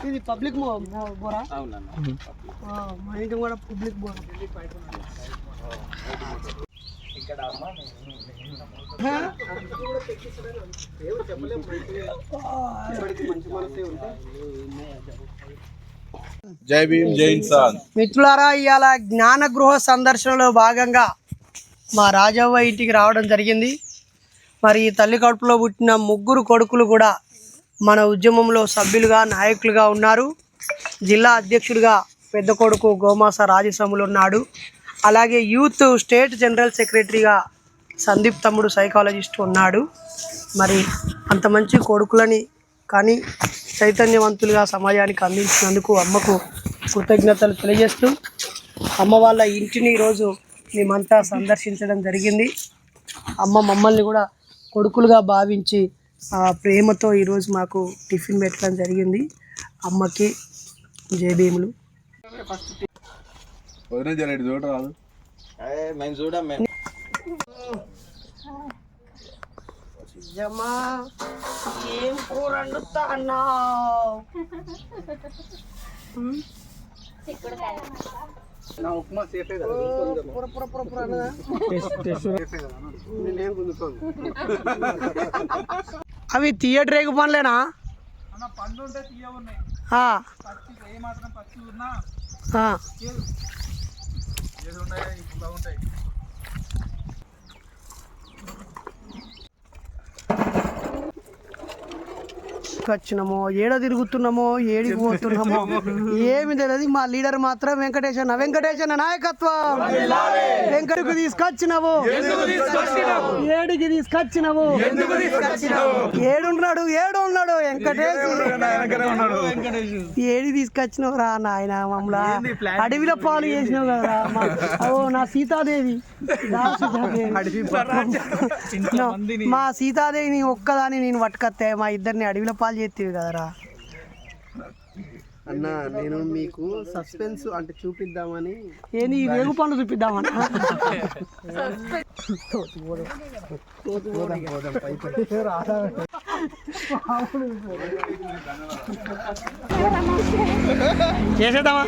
ఇది పబ్లిక్ బోరా మా ఇంటి కూడా పబ్లిక్ బోరా జై భీమ్ జై ఇన్సాన్. మిత్రులారా, ఇవాళ జ్ఞాన గృహ సందర్శనలో భాగంగా మా రాజవ్వ ఇంటికి రావడం జరిగింది. మరి తల్లి కడుపులో పుట్టిన ముగ్గురు కొడుకులు కూడా మన ఉద్యమంలో సభ్యులుగా నాయకులుగా ఉన్నారు. జిల్లా అధ్యక్షుడిగా పెద్ద కొడుకు గోమాస రాజసములు ఉన్నాడు. అలాగే యూత్ స్టేట్ జనరల్ సెక్రటరీగా సందీప్ తమ్ముడు సైకాలజిస్ట్ ఉన్నాడు. మరి అంత మంచి కొడుకులని కానీ చైతన్యవంతులుగా సమాజానికి అందించినందుకు అమ్మకు కృతజ్ఞతలు తెలియజేస్తూ అమ్మ వాళ్ళ ఇంటిని ఈరోజు మేమంతా సందర్శించడం జరిగింది. అమ్మ మమ్మల్ని కూడా కొడుకులుగా భావించి ఆ ప్రేమతో ఈరోజు మాకు టిఫిన్ పెట్టడం జరిగింది. అమ్మకి జై భీములు. జమా ఏం కూర వండుతున్నావ్? అవి థియేటర్ రేగు పనులేనా? వచ్చినామో ఏడ తిరుగుతున్నామో ఏడికి పోతున్నామో ఏమి తెలియదు. మా లీడర్ మాత్రం వెంకటేశన్న నాయకత్వం. వెంకటకు తీసుకొచ్చినావు, ఏడికి తీసుకొచ్చినావు, ఏడున్నాడు వెంకటేష్, ఏడి తీసుకొచ్చినావు రా నాయన. మమ్మల్ని అడవిలో పాలు చేసినావు కదరా. ఓ నా సీతాదేవి, మా సీతాదేవిని ఒక్కదాన్ని నేను పట్టుకొస్తే మా ఇద్దరిని అడవిలో పాలు చేస్తేవి కదరా. అన్న నేను మీకు సస్పెన్స్ అంటే చూపిద్దామని. ఏంది రేగు పండు చూపిద్దామని? చేసేద్దామా?